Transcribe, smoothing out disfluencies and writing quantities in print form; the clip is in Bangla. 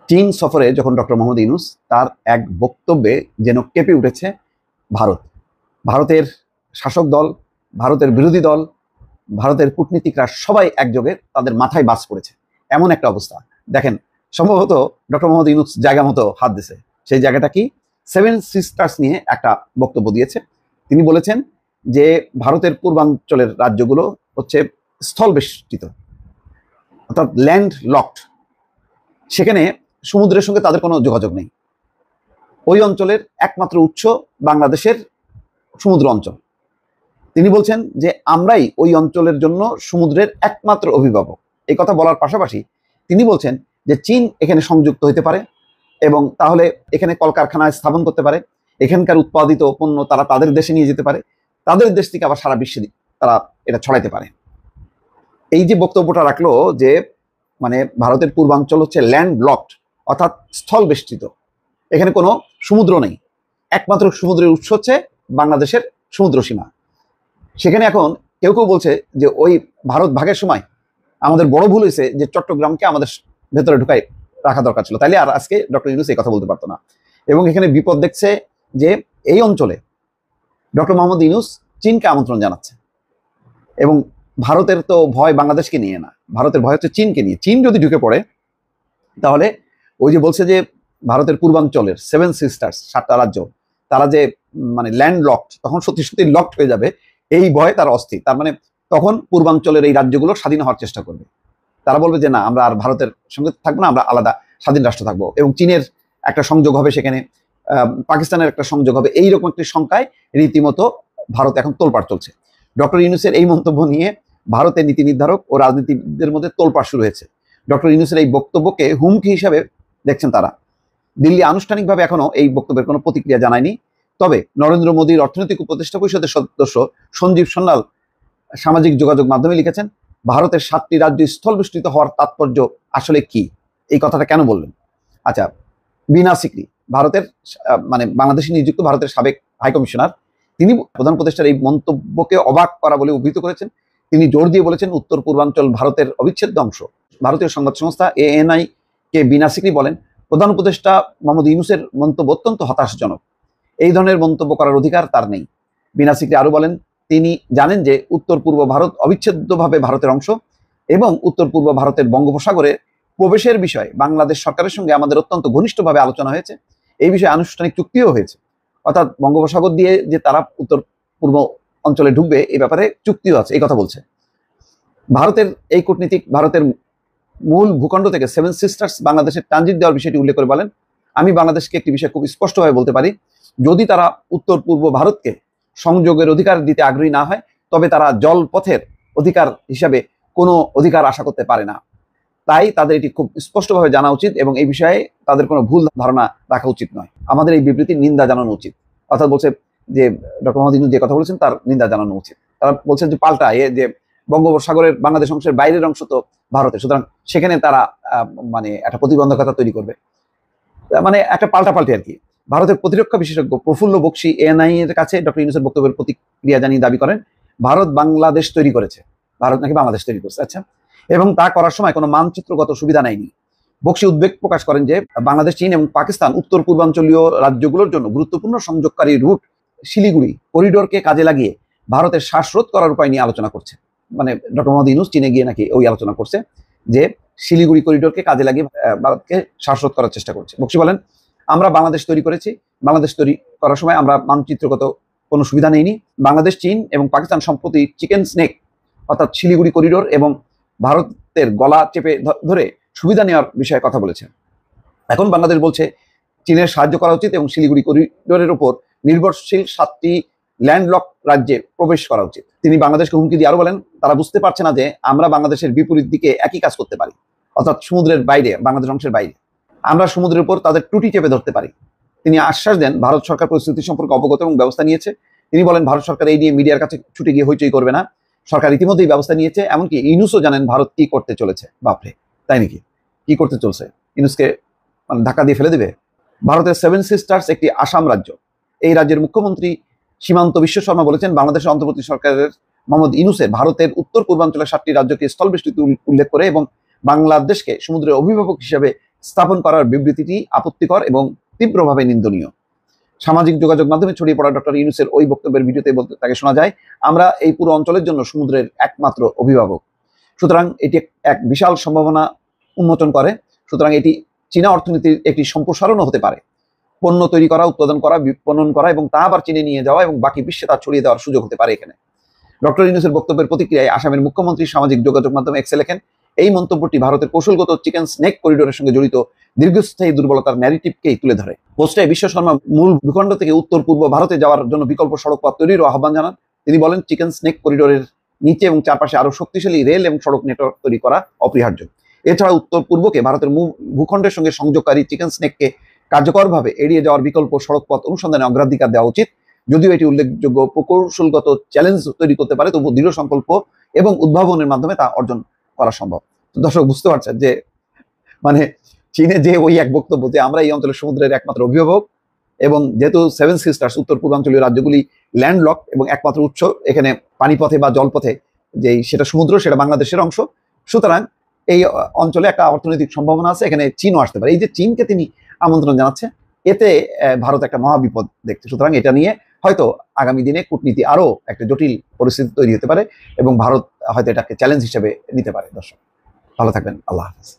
চীন সফরে যখন ডক্টর মোহাম্মদ ইউনূস তার এক বক্তব্যে যেন কেঁপে উঠেছে ভারত। ভারতের শাসক দল, ভারতের বিরোধী দল, ভারতের কূটনীতিকরা সবাই একযোগে তাদের মাথায় বাজ পড়েছে, এমন একটা অবস্থা। দেখেন, সম্ভবত ডক্টর মোহাম্মদ ইউনূস জায়গা মতো হাত দিছে। সেই জায়গাটা কি? 7 সিস্টার্স নিয়ে একটা বক্তব্য দিয়েছে। তিনি বলেছেন যে ভারতের পূর্বাঞ্চলের রাজ্যগুলো হচ্ছে স্থলবেষ্টিত, অর্থাৎ ল্যান্ড লকড। সেখানে সমুদ্রের সঙ্গে তাদের কোনো যোগাযোগ নেই। ওই অঞ্চলের একমাত্র উৎস বাংলাদেশের সমুদ্র অঞ্চল। তিনি বলছেন যে আমরাই ওই অঞ্চলের জন্য সমুদ্রের একমাত্র অভিভাবক। এই কথা বলার পাশাপাশি তিনি বলছেন যে চীন এখানে সংযুক্ত হতে পারে এবং তাহলে এখানে কলকারখানা স্থাপন করতে পারে, এখানকার উৎপাদিত পণ্য তারা তাদের দেশে নিয়ে যেতে পারে, তাদের দেশ থেকে আবার সারা বিশ্বে তারা এটা ছড়াইতে পারে। এই যে বক্তব্যটা রাখলো যে মানে ভারতের পূর্বাঞ্চল হচ্ছে ল্যান্ড লকড, অর্থাৎ স্থল বেষ্টিত, এখানে কোনো সমুদ্র নেই, একমাত্র সমুদ্রের উৎস হচ্ছে বাংলাদেশের সমুদ্র সীমা। সেখানে এখন কেউ কেউ বলছে যে ওই ভারত ভাগের সময় আমাদের বড় ভুল হয়েছে যে চট্টগ্রামকে আমাদের ভেতরে ঢুকাই রাখা দরকার ছিল, তাইলে আর আজকে ডক্টর ইউনূস এই কথা বলতে পারতো না। এবং এখানে বিপদ দেখছে যে এই অঞ্চলে ডক্টর মোহাম্মদ ইউনূস চীনকে আমন্ত্রণ জানাচ্ছে। এবং ভারতের তো ভয় বাংলাদেশকে নিয়ে না, ভারতের ভয় হচ্ছে চীনকে নিয়ে। চীন যদি ঢুকে পড়ে তাহলে ওই যে বলছে যে ভারতের পূর্বাঞ্চলের 7 সিস্টার্স 7টা রাজ্য তারা যে মানে ল্যান্ড লকড, তখন সত্যি সত্যি লকড হয়ে যাবে, এই ভয়ে তারা অস্থির। তার মানে তখন পূর্বাঞ্চলের এই রাজ্যগুলো স্বাধীন হওয়ার চেষ্টা করবে। তারা বলবে যে না, আমরা আর ভারতের সঙ্গে থাকবো না, আমরা আলাদা স্বাধীন রাষ্ট্র থাকবো। এবং চীনের একটা সংযোগ হবে সেখানে, পাকিস্তানের একটা সংযোগ হবে, এইরকম একটি সংখ্যায় রীতিমতো ভারত এখন তোলপাড় চলছে। ডক্টর ইউনূসের এই মন্তব্য নিয়ে ভারতের নীতি নির্ধারক ও রাজনীতিবিদদের মধ্যে তোলপাড় শুরু হয়েছে। ডক্টর ইউনূসের এই বক্তব্যকে হুমকি হিসাবে দেখছেন তারা। দিল্লি আনুষ্ঠানিকভাবে এখনো এই বক্তব্যের কোনো প্রতিক্রিয়া জানায়নি। তবে নরেন্দ্র মোদীর অর্থনৈতিক উপদেষ্টা পরিষদের সদস্য সঞ্জীব সন্ন্যাল সামাজিক যোগাযোগ মাধ্যমে লিখেছেন, ভারতের 7টি রাজ্য স্থলবেষ্টিত হওয়ার তাৎপর্য আসলে কি, এই কথাটা কেন বললেন? আচ্ছা, বিনা সিকরি ভারতের মানে বাংলাদেশে নিযুক্ত ভারতের সাবেক হাইকমিশনার, তিনি প্রধান উপদেষ্টার এই মন্তব্যকে অবাক করা বলে অভিহিত করেছেন। তিনি জোর দিয়ে বলেছেন উত্তর পূর্বাঞ্চল ভারতের অবিচ্ছেদ্য অংশ। ভারতীয় সংবাদ সংস্থা ANI কে বিনা সিকরি বলেন, প্রধান উপদেষ্টা মোহাম্মদ ইউনূসের মন্তব্য অত্যন্ত হতাশাজনক, এই ধরনের মন্তব্য করার অধিকার তার নেই। বিনা সিকরি আরো বলেন, তিনি জানেন যে উত্তর পূর্ব ভারত অবিচ্ছেদ্যভাবে ভারতের অংশ এবং উত্তর পূর্ব ভারতের বঙ্গোপসাগরে প্রবেশের বিষয়ে বাংলাদেশ সরকারের সঙ্গে আমাদের অত্যন্ত ঘনিষ্ঠভাবে আলোচনা হয়েছে, এই বিষয়ে আনুষ্ঠানিক চুক্তিও হয়েছে। অর্থাৎ বঙ্গোপসাগর দিয়ে যে তারা উত্তর পূর্ব অঞ্চলে ঢুকবে এই ব্যাপারে চুক্তিও আছে, এই কথা বলছে। ভারতের এই কূটনীতিক ভারতের মূল ভূখণ্ড থেকে 7 সিস্টার্স বাংলাদেশের ট্রানজিট দেওয়ার বিষয়টি উল্লেখ করে বলেন, আমি বাংলাদেশকে একটি বিষয় খুব স্পষ্টভাবে বলতে পারি, যদি তারা উত্তর পূর্ব ভারতকে সংযোগের অধিকার দিতে আগ্রহী না হয় তবে তারা জলপথের অধিকার হিসাবে কোনো অধিকার আশা করতে পারে না। তাই তাদের এটি খুব স্পষ্টভাবে জানা উচিত এবং এই বিষয়ে তাদের কোনো ভুল ধারণা রাখা উচিত নয়। আমাদের এই বিবৃতির নিন্দা জানানো উচিত। অর্থাৎ বলছে যে ডক্টর মোহাম্মদ ইউনূস যে কথা বলেছেন তার নিন্দা জানানো উচিত। তারা বলছেন যে পাল্টা যে বঙ্গোপসাগরের বাংলাদেশ অংশের বাইরের অংশ তো ভারতের, সুতরাং সেখানে তারা মানে একটা প্রতিবন্ধকতা তৈরি করবে, মানে একটা পাল্টাপাল্টি আর কি। ভারতের প্রতিরক্ষা বিশেষজ্ঞ প্রফুল্ল বক্সী ANI এর কাছে ডক্টর ইউনূসের বক্তব্যের প্রতিক্রিয়া জানিয়ে দাবি করেন, ভারত বাংলাদেশ তৈরি করেছে, ভারত নাকি বাংলাদেশ তৈরি করছে। আচ্ছা, এবং তা করার সময় কোনো মানচিত্রগত সুবিধা নেয়নি। বক্সী উদ্বেগ প্রকাশ করেন যে বাংলাদেশ, চীন এবং পাকিস্তান উত্তর পূর্বাঞ্চলীয় রাজ্যগুলোর জন্য গুরুত্বপূর্ণ সংযোগকারী রুট শিলিগুড়ি করিডোরকে কাজে লাগিয়ে ভারতের শ্বাসরোধ করার উপায় নিয়ে আলোচনা করছে। মানে ডক্টর মোহাম্মদ ইউনূস চীনে গিয়ে নাকি ওই আলোচনা করছে যে শিলিগুড়ি করিডোরকে কাজে লাগিয়ে ভারতকে শ্বাসরোধ করার চেষ্টা করছে। বক্সী বলেন, আমরা বাংলাদেশ তৈরি করেছি, বাংলাদেশ তৈরি করার সময় আমরা মানচিত্রগত কোনো সুবিধা নেইনি। বাংলাদেশ, চীন এবং পাকিস্তান সম্প্রতি চিকেন স্নেক অর্থাৎ শিলিগুড়ি করিডোর এবং ভারতের গলা চেপে ধরে সুবিধা নেওয়ার বিষয়ে কথা বলেছে। এখন বাংলাদেশ বলছে চীনের সাহায্য করা উচিত এবং শিলিগুড়ি করিডোরের উপর নির্ভরশীল 7টি ল্যান্ডলক রাজ্যে প্রবেশ করা উচিত। তিনি বাংলাদেশকে হুমকি দিয়ে আরো বলেন, তারা বুঝতে পারছে না যে আমরা বাংলাদেশের বিপরীত দিকে একই কাজ করতে পারি, অর্থাৎ সমুদ্রের বাইরে, বাংলাদেশ অংশের বাইরে আমরা সমুদ্রের উপর তাদের টুটি চেপে ধরতে পারি। তিনি আশ্বাস দেন ভারত সরকার পরিস্থিতি সম্পর্কে অবগত এবং ব্যবস্থা নিয়েছে। তিনি বলেন ভারত সরকার এই নিয়ে মিডিয়ার কাছে ছুটে গিয়ে হইচই করবে না, সরকার ইতিমধ্যেই ব্যবস্থা নিয়েছে। এমনকি ইউনূসও জানেন ভারত কি করতে চলেছে। বাপরে, তাই নাকি? কি করতে চলছে? ইউনূসকে মানে ধাক্কা দিয়ে ফেলে দেবে? ভারতের 7 সিস্টার্স একটি আসাম রাজ্য। এই রাজ্যের মুখ্যমন্ত্রী সীমান্ত বিশ্ব শর্মা বলেছেন, বাংলাদেশের অন্তর্বর্তী সরকারের মোহাম্মদ ইউনূসের ভারতের উত্তর পূর্বাঞ্চলের 7টি রাজ্যকে স্থলবেষ্টিত উল্লেখ করে এবং বাংলাদেশকে সমুদ্রের অভিভাবক হিসেবে স্থাপন করার বিবৃতিটি আপত্তিকর এবং তীব্রভাবে নিন্দনীয়। সামাজিক যোগাযোগ মাধ্যমে ছড়িয়ে পড়া ডক্টর ইউনূসের ওই বক্তব্যের ভিডিওতে বলতে তাকে শোনা যায়, আমরা এই পুরো অঞ্চলের জন্য সমুদ্রের একমাত্র অভিভাবক। সুতরাং এটি এক বিশাল সম্ভাবনা উন্মোচন করে। সুতরাং এটি চীনা অর্থনীতির একটি সম্প্রসারণও হতে পারে। পণ্য তৈরি করা, উৎপাদন করা, বিপণন করা এবং তা আবার চীনে নিয়ে যাওয়া এবং বাকি বিশ্বে তা ছড়িয়ে দেওয়ার সুযোগ হতে পারে এখানে। ডক্টর ইউনূসের বক্তব্যের প্রতিক্রিয়ায় আসামের মুখ্যমন্ত্রী সামাজিক যোগাযোগ মাধ্যমে এক্সে লেখেন, এই মন্তব্যটি ভারতের কৌশলগত চিকেন স্নেক করিডোরের সঙ্গে জড়িত দীর্ঘস্থায়ী দুর্বলতার ন্যারেটিভকেই তুলে ধরে। পোস্টে বিশ্ব শর্মা মূল ভূখণ্ড থেকে উত্তর পূর্ব ভারতে যাওয়ার জন্য বিকল্প সড়ক পথ তৈরিরও আহ্বান জানান। তিনি বলেন, চিকেন স্নেক করিডোরের নিচে এবং চারপাশে আরো শক্তিশালী রেল এবং সড়ক নেটওয়ার্ক তৈরি করা অপরিহার্য। এছাড়া উত্তর পূর্বকে ভারতের ভূখণ্ডের সঙ্গে সংযোগকারী চিকেন স্নেককে কার্যকরভাবে এড়িয়ে যাওয়ার বিকল্প সড়ক পথ অনুসন্ধানে অগ্রাধিকার দেওয়া উচিত। যদিও এটি উল্লেখযোগ্য প্রকৌশলগত চ্যালেঞ্জ তৈরি করতে পারে, তবু দৃঢ় সংকল্প এবং উদ্ভাবনের মাধ্যমে তা অর্জন করা সম্ভব। তো দর্শক বুঝতে পারছেন যে মানে চীনে যে ওই এক বক্তব্য যে আমরা এই অঞ্চলের সমুদ্রের একমাত্র অভিভাবক, এবং যেহেতু সেভেন সিস্টার্স উত্তর পূর্বাঞ্চলীয় রাজ্যগুলি ল্যান্ডলক এবং একমাত্র উৎস এখানে পানিপথে বা জলপথে যে সেটা সমুদ্র, সেটা বাংলাদেশের অংশ। সুতরাং এই অঞ্চলে একটা অর্থনৈতিক সম্ভাবনা আছে, এখানে চীনও আসতে পারে। এই যে চীনকে তিনি আমন্ত্রণ জানাচ্ছে, এতে ভারত একটা মহাবিপদ দেখছে। সুতরাং এটা নিয়ে হয়তো আগামী দিনে কূটনীতি আরো একটা জটিল পরিস্থিতি তৈরি হতে পারে এবং ভারত হয়তো এটাকে চ্যালেঞ্জ হিসেবে নিতে পারে। দর্শক ভালো থাকবেন, আল্লাহ হাফেজ।